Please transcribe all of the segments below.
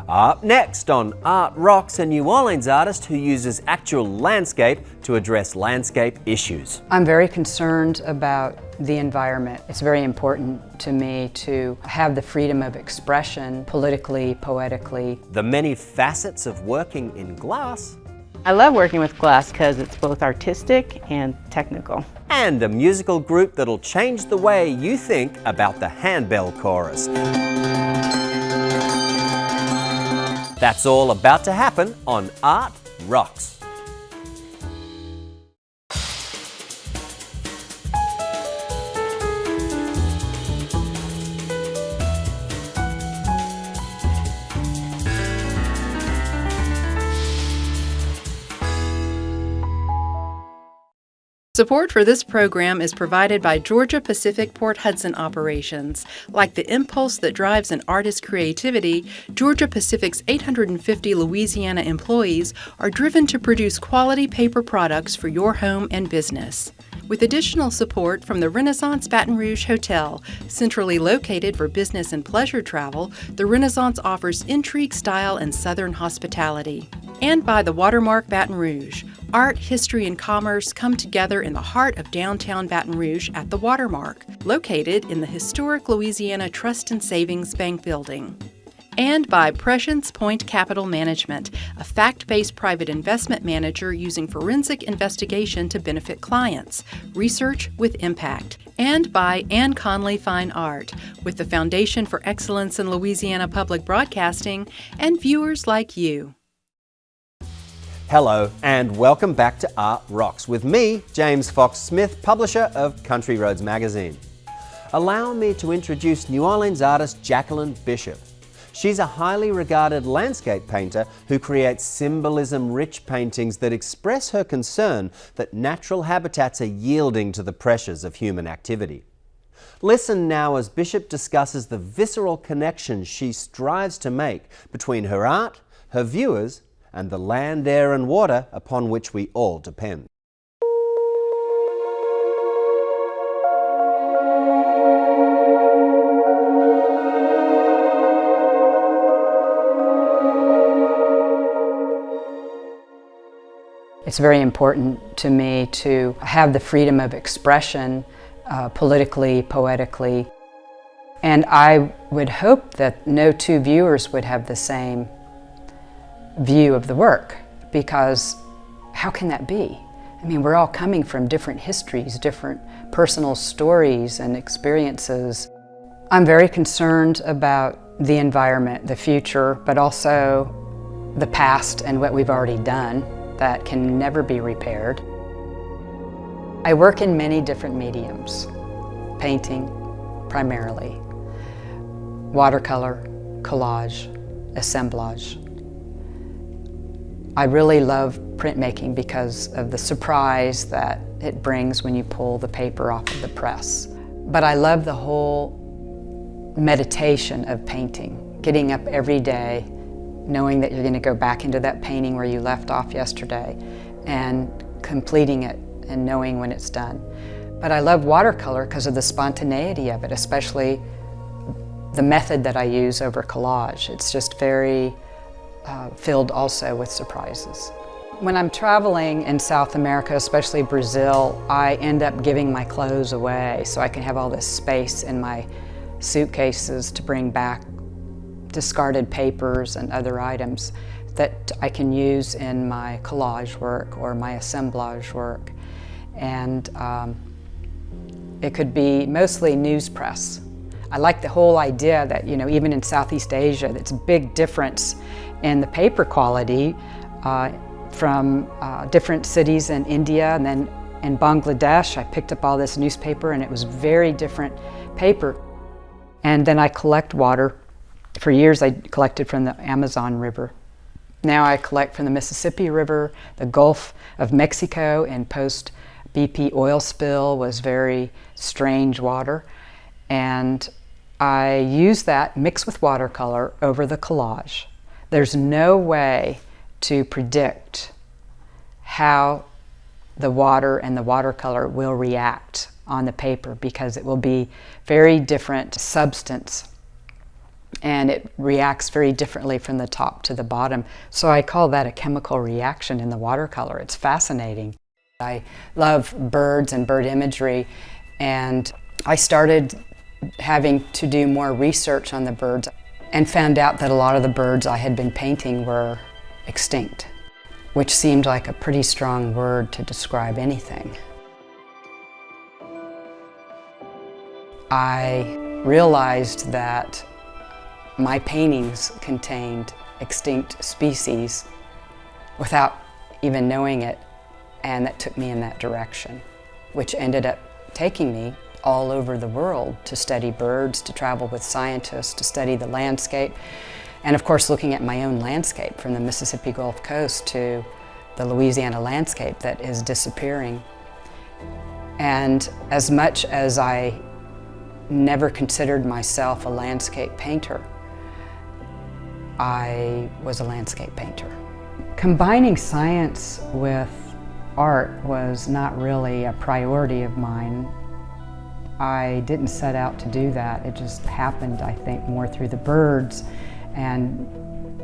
Up next on Art Rocks, a New Orleans artist who uses actual landscape to address landscape issues. I'm very concerned about the environment. It's very important to me to have the freedom of expression politically, poetically. The many facets of working in glass. I love working with glass because it's both artistic and technical. And a musical group that'll change the way you think about the handbell chorus. That's all about to happen on Art Rocks. Support for this program is provided by Georgia Pacific Port Hudson operations. Like the impulse that drives an artist's creativity, Georgia Pacific's 850 Louisiana employees are driven to produce quality paper products for your home and business. With additional support from the Renaissance Baton Rouge Hotel, centrally located for business and pleasure travel, the Renaissance offers intrigue, style, and southern hospitality. And by the Watermark Baton Rouge. Art, history, and commerce come together in the heart of downtown Baton Rouge at the Watermark, located in the historic Louisiana Trust and Savings Bank building. And by Prescience Point Capital Management, a fact-based private investment manager using forensic investigation to benefit clients. Research with impact. And by Ann Conley Fine Art, with the Foundation for Excellence in Louisiana Public Broadcasting and viewers like you. Hello and welcome back to Art Rocks with me, James Fox Smith, publisher of Country Roads magazine. Allow me to introduce New Orleans artist Jacqueline Bishop. She's a highly regarded landscape painter who creates symbolism-rich paintings that express her concern that natural habitats are yielding to the pressures of human activity. Listen now as Bishop discusses the visceral connection she strives to make between her art, her viewers, and the land, air and water upon which we all depend. It's very important to me to have the freedom of expression politically, poetically, and I would hope that no two viewers would have the same view of the work, because how can that be? I mean, we're all coming from different histories, different personal stories and experiences. I'm very concerned about the environment, the future, but also the past and what we've already done that can never be repaired. I work in many different mediums, painting primarily, watercolor, collage, assemblage. I really love printmaking because of the surprise that it brings when you pull the paper off of the press. But I love the whole meditation of painting, getting up every day, knowing that you're going to go back into that painting where you left off yesterday and completing it and knowing when it's done. But I love watercolor because of the spontaneity of it, especially the method that I use over collage. It's just very filled also with surprises. When I'm traveling in South America, especially Brazil, I end up giving my clothes away so I can have all this space in my suitcases to bring back discarded papers and other items that I can use in my collage work or my assemblage work. And it could be mostly newspress. I like the whole idea that, you know, even in Southeast Asia, it's a big difference in the paper quality from different cities in India, and then in Bangladesh I picked up all this newspaper and it was very different paper. And then I collect water. For years I collected from the Amazon River. Now I collect from the Mississippi River, the Gulf of Mexico, and post BP oil spill was very strange water. And I use that mixed with watercolor over the collage. There's no way to predict how the water and the watercolor will react on the paper because it will be very different substance and it reacts very differently from the top to the bottom. So I call that a chemical reaction in the watercolor. It's fascinating. I love birds and bird imagery, and I started having to do more research on the birds and found out that a lot of the birds I had been painting were extinct, which seemed like a pretty strong word to describe anything. I realized that my paintings contained extinct species without even knowing it, and that took me in that direction, which ended up taking me all over the world to study birds, to travel with scientists, to study the landscape, and of course looking at my own landscape from the Mississippi Gulf Coast to the Louisiana landscape that is disappearing. And as much as I never considered myself a landscape painter, I was a landscape painter. Combining science with art was not really a priority of mine. I didn't set out to do that. It just happened, I think, more through the birds and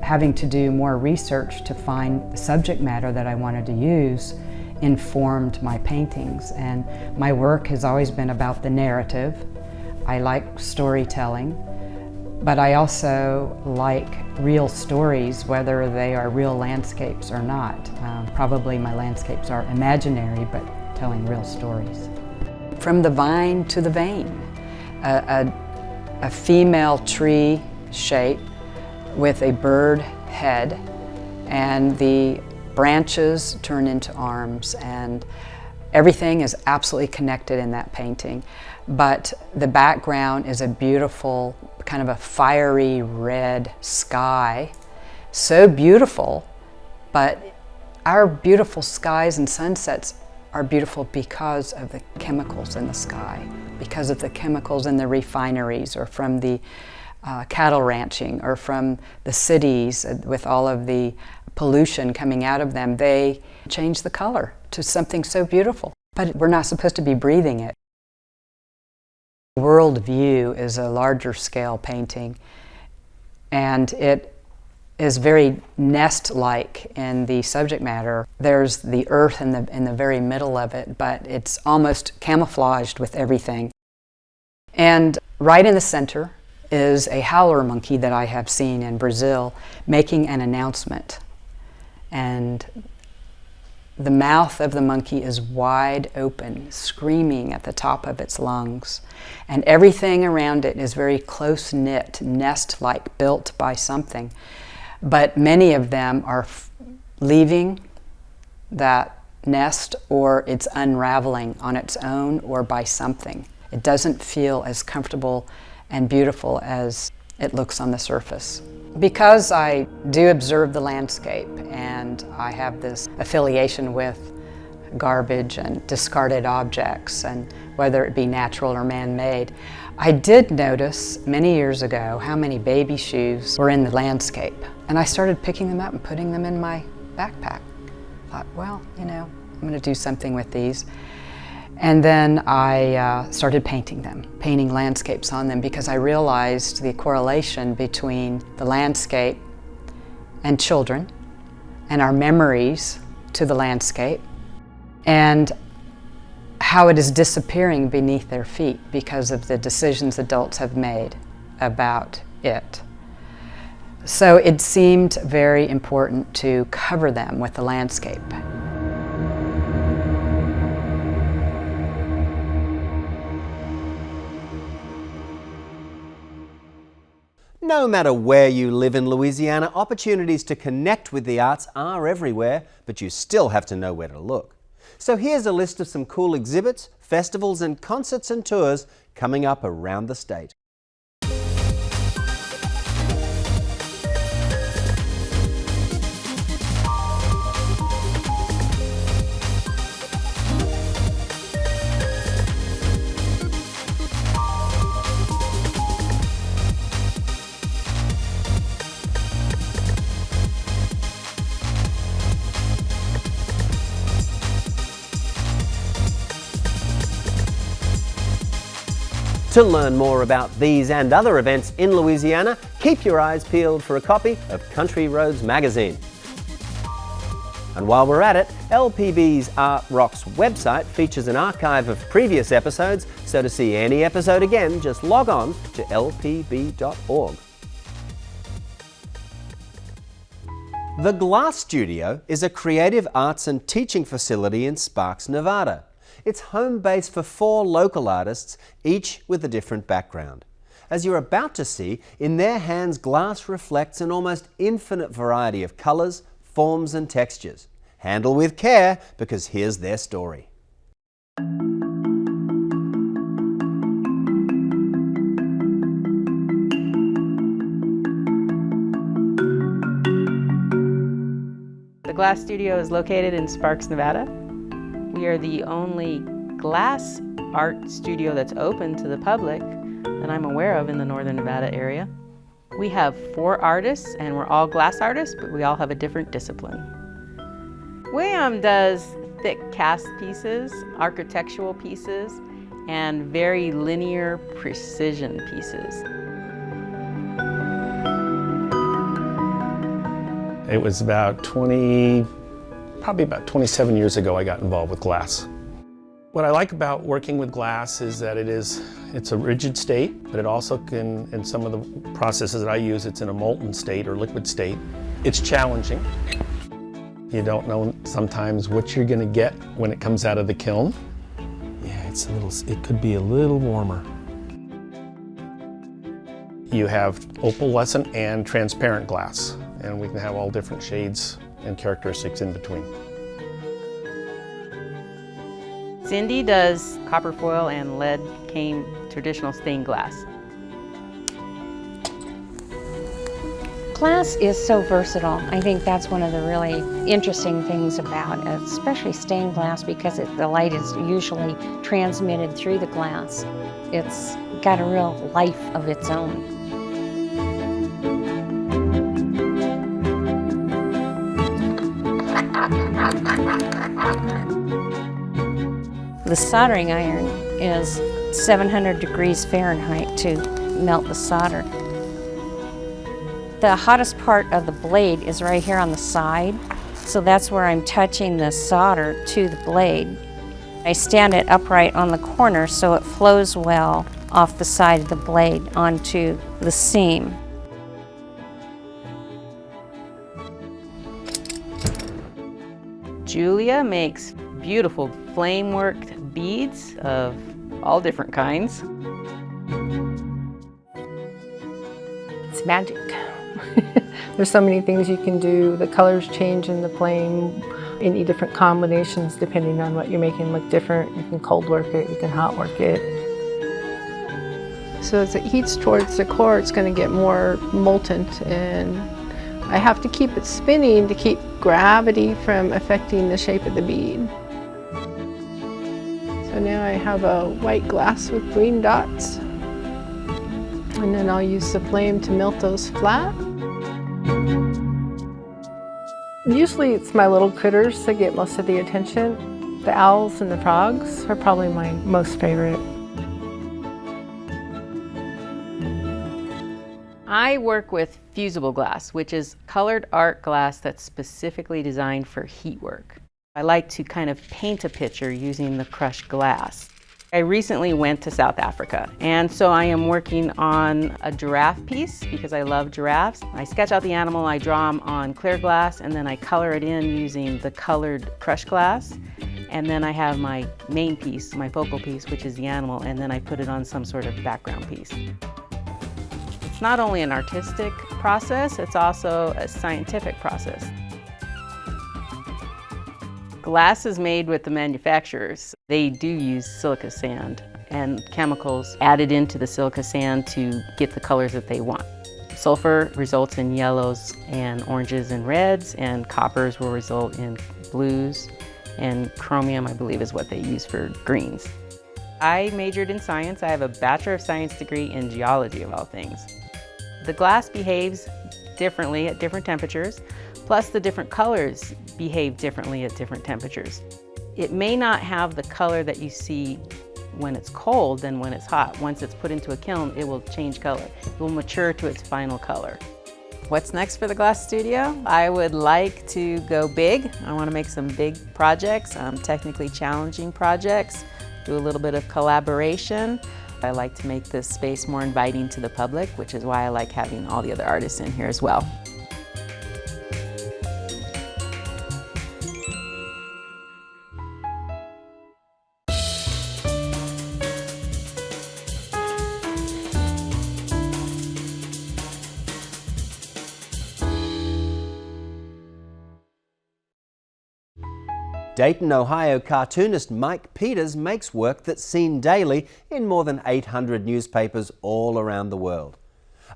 having to do more research to find the subject matter that I wanted to use informed my paintings. And my work has always been about the narrative. I like storytelling, but I also like real stories, whether they are real landscapes or not. Probably my landscapes are imaginary, but telling real stories. From the vine to the vein, a female tree shape with a bird head, and the branches turn into arms, and everything is absolutely connected in that painting. But the background is a beautiful, kind of a fiery red sky. So beautiful, but our beautiful skies and sunsets are beautiful because of the chemicals in the sky, because of the chemicals in the refineries, or from the cattle ranching, or from the cities with all of the pollution coming out of them. They change the color to something so beautiful, but we're not supposed to be breathing it. World View is a larger scale painting, and it is very nest-like in the subject matter. There's the earth in the very middle of it, but it's almost camouflaged with everything. And right in the center is a howler monkey that I have seen in Brazil making an announcement. And the mouth of the monkey is wide open, screaming at the top of its lungs. And everything around it is very close-knit, nest-like, built by something. But many of them are leaving that nest, or it's unraveling on its own or by something. It doesn't feel as comfortable and beautiful as it looks on the surface. Because I do observe the landscape, and I have this affiliation with garbage and discarded objects, and whether it be natural or man-made, I did notice many years ago how many baby shoes were in the landscape. And I started picking them up and putting them in my backpack. I thought, well, you know, I'm going to do something with these. And then I started painting them, painting landscapes on them, because I realized the correlation between the landscape and children and our memories to the landscape, and how it is disappearing beneath their feet because of the decisions adults have made about it. So it seemed very important to cover them with the landscape. No matter where you live in Louisiana, opportunities to connect with the arts are everywhere, but you still have to know where to look. So here's a list of some cool exhibits, festivals and concerts and tours coming up around the state. To learn more about these and other events in Louisiana, keep your eyes peeled for a copy of Country Roads magazine. And while we're at it, LPB's Art Rocks website features an archive of previous episodes, so to see any episode again, just log on to lpb.org. The Glass Studio is a creative arts and teaching facility in Sparks, Nevada. It's home base for 4 local artists, each with a different background. As you're about to see, in their hands glass reflects an almost infinite variety of colours, forms and textures. Handle with care, because here's their story. The Glass Studio is located in Sparks, Nevada. We are the only glass art studio that's open to the public that I'm aware of in the Northern Nevada area. We have 4 artists, and we're all glass artists, but we all have a different discipline. William does thick cast pieces, architectural pieces, and very linear precision pieces. It was probably about 27 years ago I got involved with glass. What I like about working with glass is that it's a rigid state, but it also can, in some of the processes that I use, it's in a molten state or liquid state. It's challenging. You don't know sometimes what you're going to get when it comes out of the kiln. Yeah, it could be a little warmer. You have opalescent and transparent glass, and we can have all different shades and characteristics in between. Cindy does copper foil and lead cane traditional stained glass. Glass is so versatile. I think that's one of the really interesting things about it, especially stained glass, because the light is usually transmitted through the glass. It's got a real life of its own. The soldering iron is 700 degrees Fahrenheit to melt the solder. The hottest part of the blade is right here on the side, so that's where I'm touching the solder to the blade. I stand it upright on the corner so it flows well off the side of the blade onto the seam. Julia makes beautiful flame-worked beads of all different kinds. It's magic. There's so many things you can do. The colors change in the flame, any different combinations depending on what you're making look different. You can cold work it, you can hot work it. So as it heats towards the core, it's going to get more molten, and I have to keep it spinning to keep gravity from affecting the shape of the bead. So now I have a white glass with green dots, and then I'll use the flame to melt those flat. Usually it's my little critters that get most of the attention. The owls and the frogs are probably my most favorite. I work with fusible glass, which is colored art glass that's specifically designed for heat work. I like to kind of paint a picture using the crushed glass. I recently went to South Africa, and so I am working on a giraffe piece because I love giraffes. I sketch out the animal, I draw them on clear glass, and then I color it in using the colored crushed glass. And then I have my main piece, my focal piece, which is the animal, and then I put it on some sort of background piece. It's not only an artistic process, it's also a scientific process. Glass is made with the manufacturers. They do use silica sand and chemicals added into the silica sand to get the colors that they want. Sulfur results in yellows and oranges and reds, and coppers will result in blues, and chromium, I believe, is what they use for greens. I majored in science. I have a Bachelor of Science degree in geology, of all things. The glass behaves differently at different temperatures, plus the different colors behave differently at different temperatures. It may not have the color that you see when it's cold than when it's hot. Once it's put into a kiln, it will change color. It will mature to its final color. What's next for the glass studio? I would like to go big. I want to make some big projects, technically challenging projects, do a little bit of collaboration. I like to make this space more inviting to the public, which is why I like having all the other artists in here as well. Dayton, Ohio cartoonist Mike Peters makes work that's seen daily in more than 800 newspapers all around the world.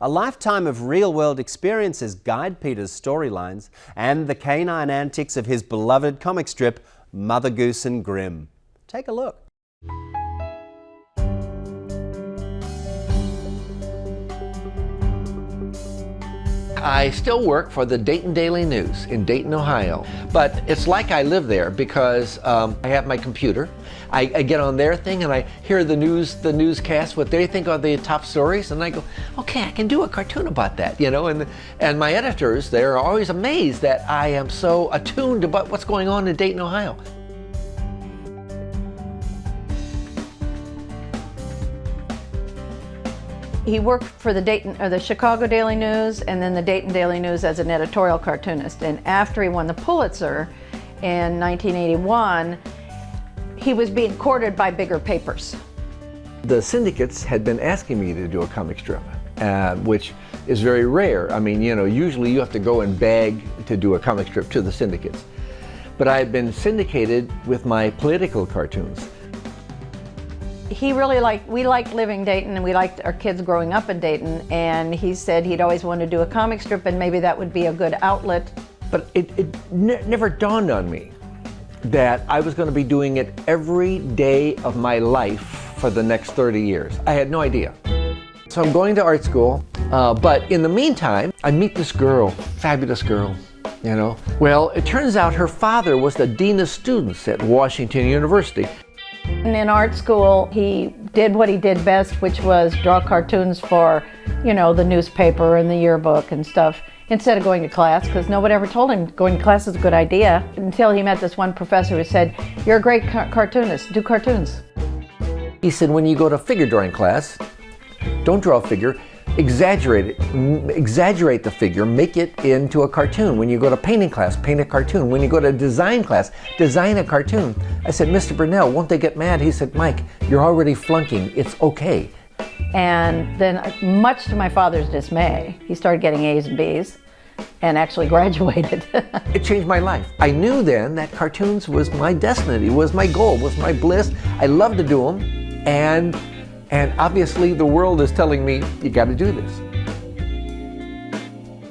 A lifetime of real-world experiences guide Peters' storylines and the canine antics of his beloved comic strip, Mother Goose and Grimm. Take a look. I still work for the Dayton Daily News in Dayton, Ohio, but it's like I live there because I have my computer. I get on their thing and I hear the newscast, what they think are the top stories, and I go, okay, I can do a cartoon about that, you know. And my editors, they're always amazed that I am so attuned about what's going on in Dayton, Ohio. He worked for the Chicago Daily News and then the Dayton Daily News as an editorial cartoonist. And after he won the Pulitzer in 1981, he was being courted by bigger papers. The syndicates had been asking me to do a comic strip, which is very rare. I mean, you know, usually you have to go and beg to do a comic strip to the syndicates. But I had been syndicated with my political cartoons. We liked living Dayton and we liked our kids growing up in Dayton, and he said he'd always wanted to do a comic strip and maybe that would be a good outlet. But it never dawned on me that I was going to be doing it every day of my life for the next 30 years. I had no idea. So I'm going to art school, but in the meantime, I meet this girl, fabulous girl, you know. Well, it turns out her father was the dean of students at Washington University. And in art school, he did what he did best, which was draw cartoons for, you know, the newspaper and the yearbook and stuff, instead of going to class, because nobody ever told him going to class is a good idea, until he met this one professor who said, "You're a great cartoonist, do cartoons." He said, when you go to figure drawing class, don't draw a figure, exaggerate it, exaggerate the figure, make it into a cartoon. When you go to painting class, paint a cartoon. When you go to design class, design a cartoon. I said, Mr. Burnell, won't they get mad? He said, Mike, you're already flunking, it's okay. And then, much to my father's dismay, he started getting A's and B's and actually graduated. It changed my life. I knew then that cartoons was my destiny, was my goal, was my bliss. I love to do them, and obviously the world is telling me, you got to do this.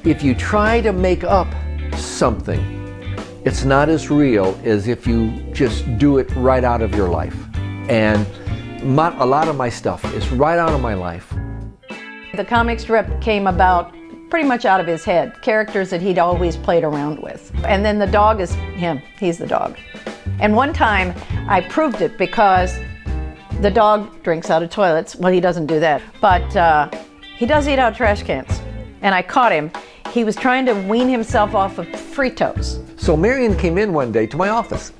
If you try to make up something, it's not as real as if you just do it right out of your life. And a lot of my stuff is right out of my life. The comic strip came about pretty much out of his head, characters that he'd always played around with. And then the dog is him, he's the dog. And one time I proved it because the dog drinks out of toilets. Well, he doesn't do that, but he does eat out of trash cans. And I caught him. He was trying to wean himself off of Fritos. So Marion came in one day to my office,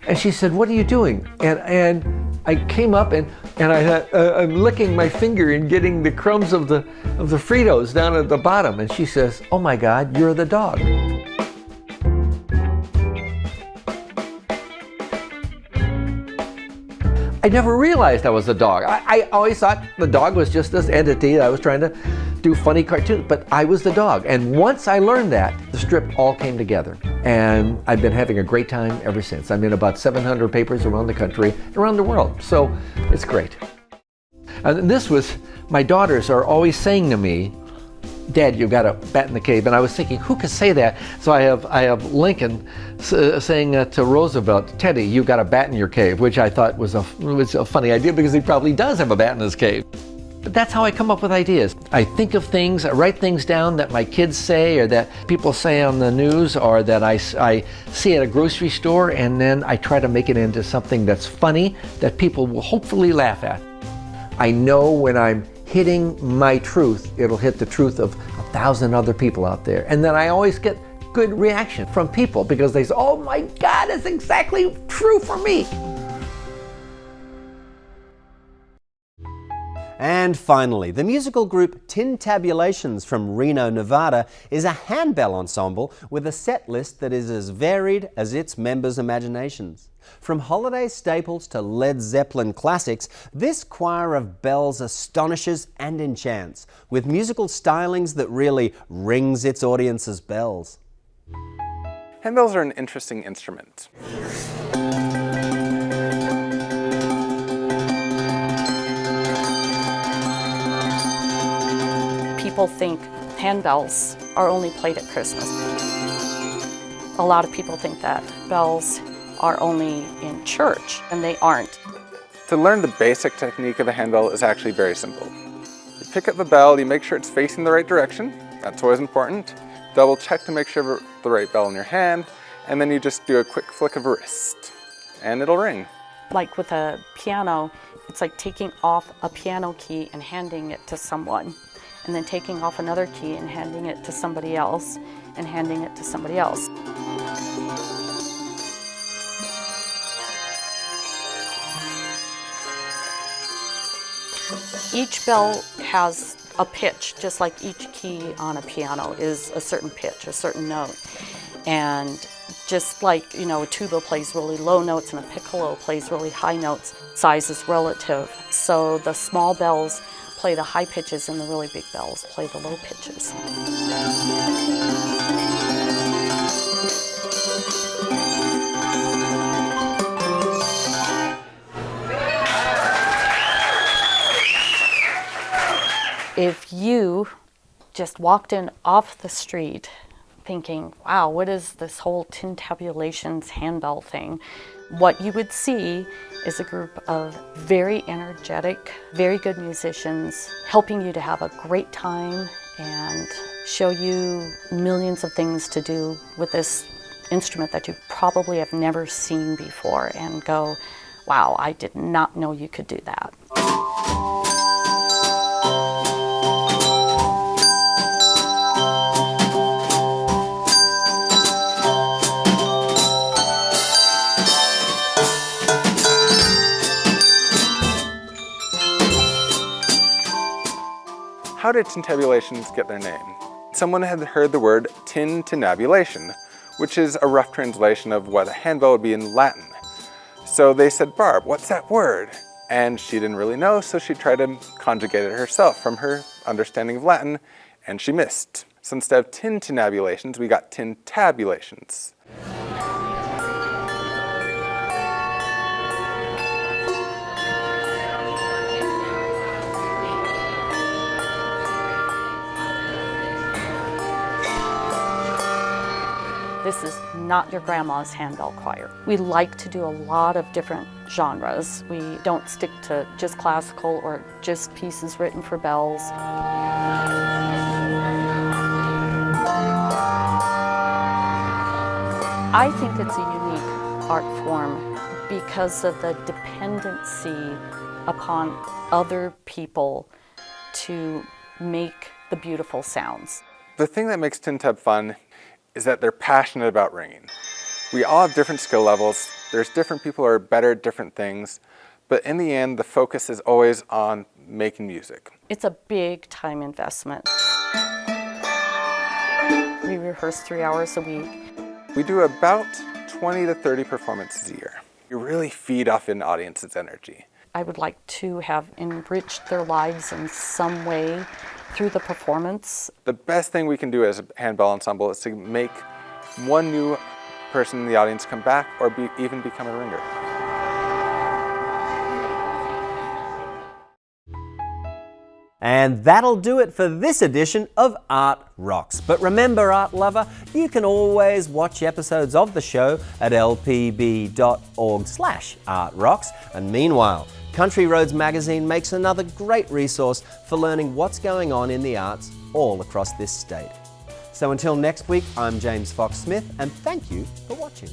and she said, "What are you doing?" And I came up and I'm licking my finger and getting the crumbs of the Fritos down at the bottom. And she says, "Oh my God, you're the dog." I never realized I was a dog. I always thought the dog was just this entity that I was trying to do funny cartoons, but I was the dog. And once I learned that, the strip all came together. And I've been having a great time ever since. I'm in about 700 papers around the country, around the world. So it's great. And this was, my daughters are always saying to me, "Dad, you've got a bat in the cave." And I was thinking, who could say that? So I have Lincoln saying to Roosevelt, "Teddy, you got a bat in your cave," which I thought was a funny idea because he probably does have a bat in his cave. But that's how I come up with ideas. I think of things, I write things down that my kids say or that people say on the news or that I see at a grocery store, and then I try to make it into something that's funny that people will hopefully laugh at. I know when I'm hitting my truth, it'll hit the truth of 1,000 other people out there. And then I always get good reaction from people because they say, oh my God, that's exactly true for me. And finally, the musical group Tintabulations from Reno, Nevada is a handbell ensemble with a set list that is as varied as its members' imaginations. From holiday staples to Led Zeppelin classics, this choir of bells astonishes and enchants, with musical stylings that really rings its audience's bells. Handbells are an interesting instrument. People think handbells are only played at Christmas. A lot of people think that bells are only in church, and they aren't. To learn the basic technique of a handbell is actually very simple. You pick up the bell, you make sure it's facing the right direction. That's always important. Double check to make sure you have the right bell in your hand, and then you just do a quick flick of a wrist, and it'll ring. Like with a piano, it's like taking off a piano key and handing it to someone, and then taking off another key and handing it to somebody else, and handing it to somebody else. Each bell has a pitch, just like each key on a piano is a certain pitch, a certain note. And just like, you know, a tuba plays really low notes and a piccolo plays really high notes, size is relative. So the small bells play the high pitches and the really big bells play the low pitches. If you just walked in off the street thinking, wow, what is this whole Tintabulations handbell thing? What you would see is a group of very energetic, very good musicians helping you to have a great time and show you millions of things to do with this instrument that you probably have never seen before and go, wow, I did not know you could do that. How did tintabulations get their name? Someone had heard the word tintabulation, which is a rough translation of what a handbell would be in Latin. So they said, Barb, what's that word? And she didn't really know, so she tried to conjugate it herself from her understanding of Latin, and she missed. So instead of tintabulations, we got tintabulations. This is not your grandma's handbell choir. We like to do a lot of different genres. We don't stick to just classical or just pieces written for bells. I think it's a unique art form because of the dependency upon other people to make the beautiful sounds. The thing that makes tintab fun is that they're passionate about ringing. We all have different skill levels. There's different people who are better at different things, but in the end, the focus is always on making music. It's a big time investment. We rehearse 3 hours a week. We do about 20 to 30 performances a year. You really feed off an audience's energy. I would like to have enriched their lives in some way through the performance. The best thing we can do as a handbell ensemble is to make one new person in the audience come back or even become a ringer. And that'll do it for this edition of Art Rocks. But remember, art lover, you can always watch episodes of the show at lpb.org/artrocks. And meanwhile, Country Roads magazine makes another great resource for learning what's going on in the arts all across this state. So until next week, I'm James Fox Smith, and thank you for watching.